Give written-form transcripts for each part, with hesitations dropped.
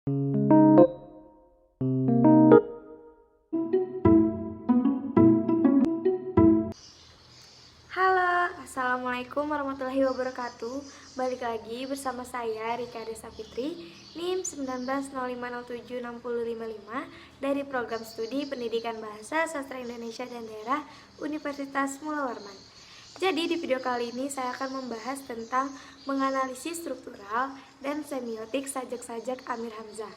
Halo, Assalamualaikum warahmatullahi wabarakatuh. Balik lagi bersama saya Rika Desa Fitri, NIM 1905076055 dari Program Studi Pendidikan Bahasa Sastra Indonesia dan Daerah Universitas Mula Warman. Jadi di video kali ini saya akan membahas tentang menganalisis struktural dan semiotik sajak-sajak Amir Hamzah.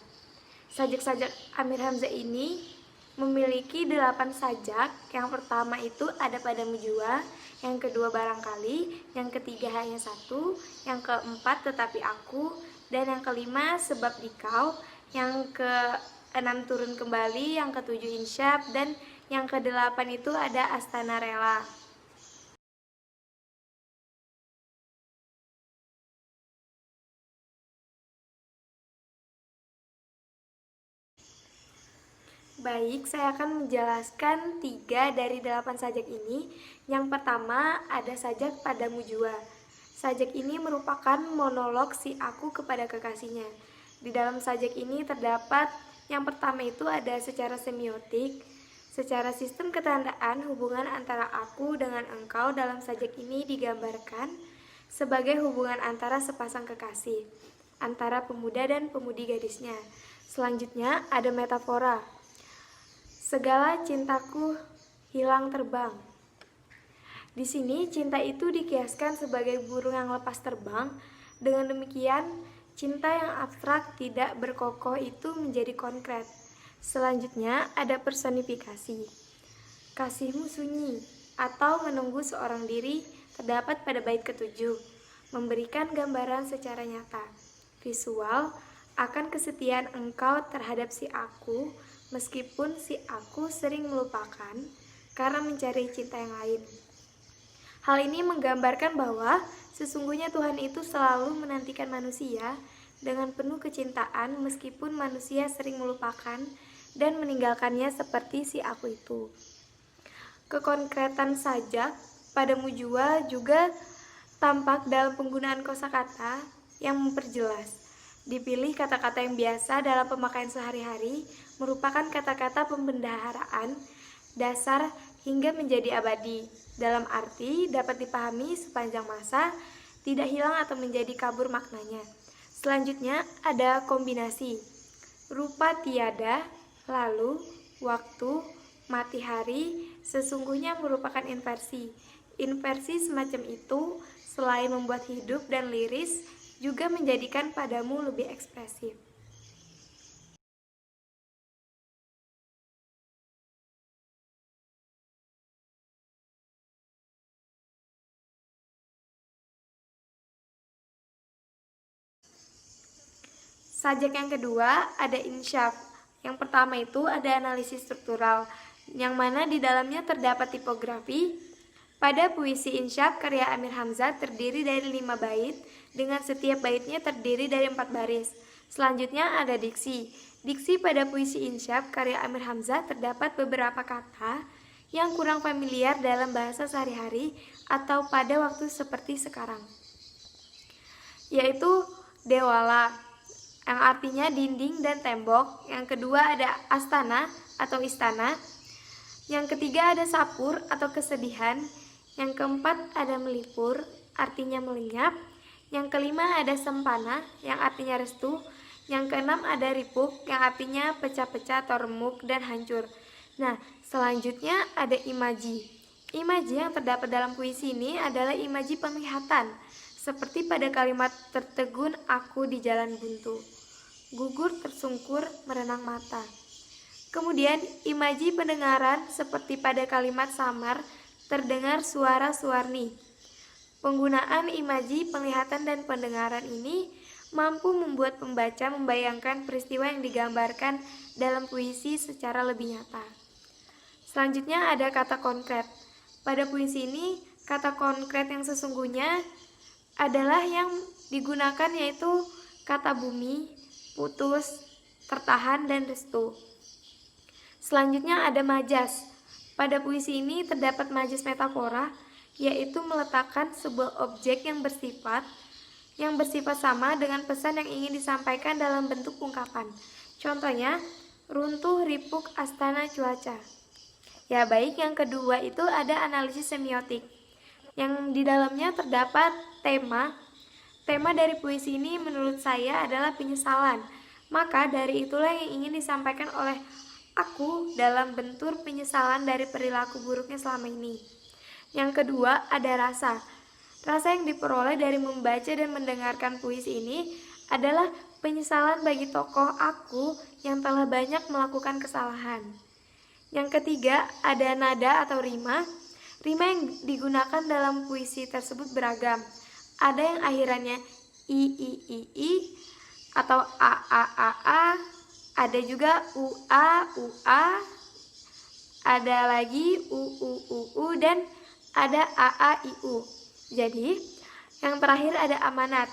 Sajak-sajak Amir Hamzah ini memiliki 8 sajak. Yang pertama itu ada pada Mujua, yang kedua barangkali, yang ketiga hanya satu, yang keempat tetapi aku, dan yang kelima sebab dikau, yang keenam turun kembali, yang ketujuh insyaf, dan yang kedelapan itu ada Astana Rela. Baik, saya akan menjelaskan 3 dari 8 sajak ini. Yang pertama ada sajak pada Mujua. Sajak ini merupakan monolog si aku kepada kekasihnya. Di dalam sajak ini terdapat yang pertama itu ada secara semiotik. Secara sistem ketandaan, hubungan antara aku dengan engkau dalam sajak ini digambarkan sebagai hubungan antara sepasang kekasih, antara pemuda dan pemudi gadisnya. Selanjutnya ada metafora. Segala cintaku hilang terbang. Di sini cinta itu dikiaskan sebagai burung yang lepas terbang. Dengan demikian, cinta yang abstrak tidak berkokoh itu menjadi konkret. Selanjutnya ada personifikasi. Kasihmu sunyi atau menunggu seorang diri terdapat pada bait ketujuh, memberikan gambaran secara nyata, visual akan kesetiaan engkau terhadap si aku, meskipun si aku sering melupakan karena mencari cinta yang lain. Hal ini menggambarkan bahwa sesungguhnya Tuhan itu selalu menantikan manusia dengan penuh kecintaan meskipun manusia sering melupakan dan meninggalkannya seperti si aku itu. Kekonkretan sajak pada Mujua juga tampak dalam penggunaan kosakata yang memperjelas. Dipilih kata-kata yang biasa dalam pemakaian sehari-hari, merupakan kata-kata pembendaharaan dasar hingga menjadi abadi. Dalam arti dapat dipahami sepanjang masa, tidak hilang atau menjadi kabur maknanya. Selanjutnya ada kombinasi. Rupa tiada, lalu, waktu, mati hari, sesungguhnya merupakan inversi. Inversi semacam itu selain membuat hidup dan liris, juga menjadikan padamu lebih ekspresif. Sajak yang kedua ada insyaf. Yang pertama itu ada analisis struktural, yang mana di dalamnya terdapat tipografi. Pada puisi insyaf karya Amir Hamzah terdiri dari 5 bait, dengan setiap baitnya terdiri dari 4 baris. Selanjutnya ada diksi. Diksi pada puisi insyaf karya Amir Hamzah terdapat beberapa kata yang kurang familiar dalam bahasa sehari-hari atau pada waktu seperti sekarang, yaitu dewala, yang artinya dinding dan tembok. Yang kedua ada astana atau istana. Yang ketiga ada sapur atau kesedihan. Yang keempat ada melipur, artinya melenyap. Yang kelima ada sempana, yang artinya restu. Yang keenam ada ripuk, yang artinya pecah-pecah atau remuk dan hancur. Nah, selanjutnya ada imaji. Imaji yang terdapat dalam puisi ini adalah imaji penglihatan, seperti pada kalimat tertegun aku di jalan buntu, gugur tersungkur merenang mata. Kemudian imaji pendengaran, seperti pada kalimat samar terdengar suara Suwarni. Penggunaan imaji penglihatan dan pendengaran ini mampu membuat pembaca membayangkan peristiwa yang digambarkan dalam puisi secara lebih nyata. Selanjutnya ada kata konkret. Pada puisi ini, kata konkret yang sesungguhnya adalah yang digunakan, yaitu kata bumi, putus, tertahan, dan restu. Selanjutnya ada majas. Pada puisi ini terdapat majas metafora, yaitu meletakkan sebuah objek yang bersifat yang bersifat sama dengan pesan yang ingin disampaikan dalam bentuk ungkapan. Contohnya, runtuh ripuk astana cuaca. Ya baik, yang kedua itu ada analisis semiotik, yang di dalamnya terdapat tema. Tema dari puisi ini menurut saya adalah penyesalan. Maka dari itulah yang ingin disampaikan oleh aku dalam bentuk penyesalan dari perilaku buruknya selama ini. Yang kedua ada rasa. Rasa yang diperoleh dari membaca dan mendengarkan puisi ini adalah penyesalan bagi tokoh aku yang telah banyak melakukan kesalahan. Yang ketiga ada nada atau rima. Rima yang digunakan dalam puisi tersebut beragam. Ada yang akhirannya i atau a, ada juga ua, ada lagi u dan ada iu. Jadi, yang terakhir ada amanat.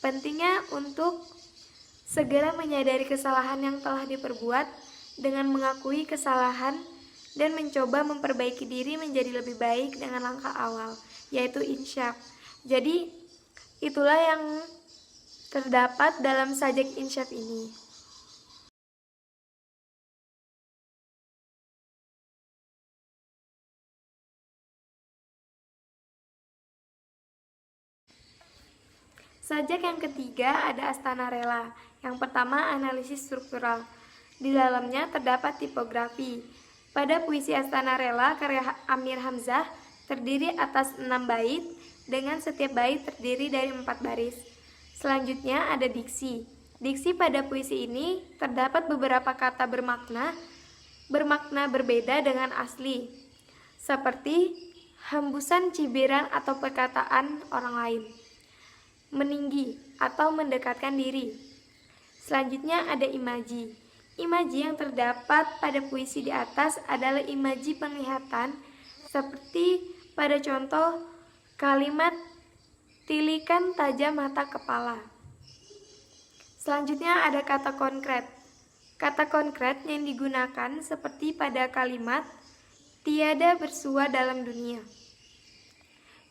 Pentingnya untuk segera menyadari kesalahan yang telah diperbuat dengan mengakui kesalahan dan mencoba memperbaiki diri menjadi lebih baik dengan langkah awal, yaitu insyaf. Jadi, itulah yang terdapat dalam sajak insyaf ini. Sajak yang ketiga ada Astana Rela. Yang pertama analisis struktural. Di dalamnya terdapat tipografi. Pada puisi Astana Rela karya Amir Hamzah terdiri atas 6 bait dengan setiap bait terdiri dari 4 baris. Selanjutnya ada diksi. Diksi pada puisi ini terdapat beberapa kata bermakna berbeda dengan asli, seperti hembusan cibiran atau perkataan orang lain, meninggi atau mendekatkan diri. Selanjutnya ada imaji. Imaji yang terdapat pada puisi di atas adalah imaji penglihatan, seperti pada contoh kalimat tilikan tajam mata kepala. Selanjutnya ada kata konkret. Kata konkret yang digunakan seperti pada kalimat tiada bersua dalam dunia,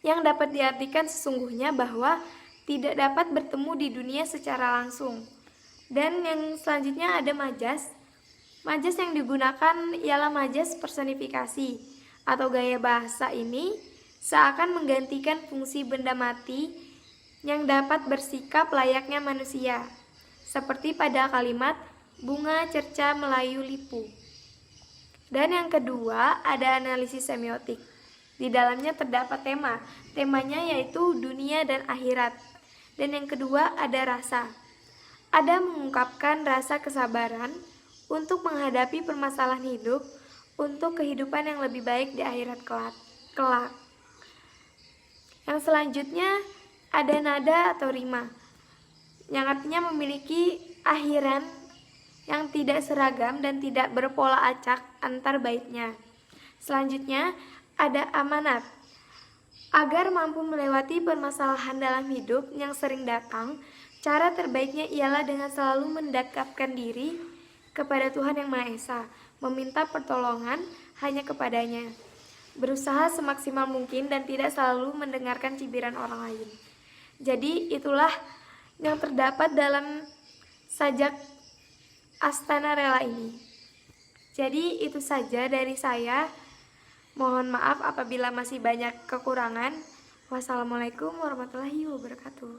yang dapat diartikan sesungguhnya bahwa tidak dapat bertemu di dunia secara langsung. Dan yang selanjutnya ada majas. Majas yang digunakan ialah majas personifikasi atau gaya bahasa ini seakan menggantikan fungsi benda mati yang dapat bersikap layaknya manusia, seperti pada kalimat bunga cerca Melayu lipu. Dan yang kedua ada analisis semiotik. Di dalamnya terdapat tema. Temanya yaitu dunia dan akhirat. Dan yang kedua ada rasa. Ada mengungkapkan rasa kesabaran untuk menghadapi permasalahan hidup, untuk kehidupan yang lebih baik di akhirat kelak. Yang selanjutnya ada nada atau rima, yang artinya memiliki akhiran yang tidak seragam dan tidak berpola acak antar baitnya. Selanjutnya ada amanat. Agar mampu melewati permasalahan dalam hidup yang sering datang, cara terbaiknya ialah dengan selalu mendekatkan diri kepada Tuhan Yang Maha Esa, meminta pertolongan hanya kepadanya, berusaha semaksimal mungkin dan tidak selalu mendengarkan cibiran orang lain. Jadi itulah yang terdapat dalam sajak Astana Rela ini. Jadi itu saja dari saya. Mohon maaf apabila masih banyak kekurangan. Wassalamualaikum warahmatullahi wabarakatuh.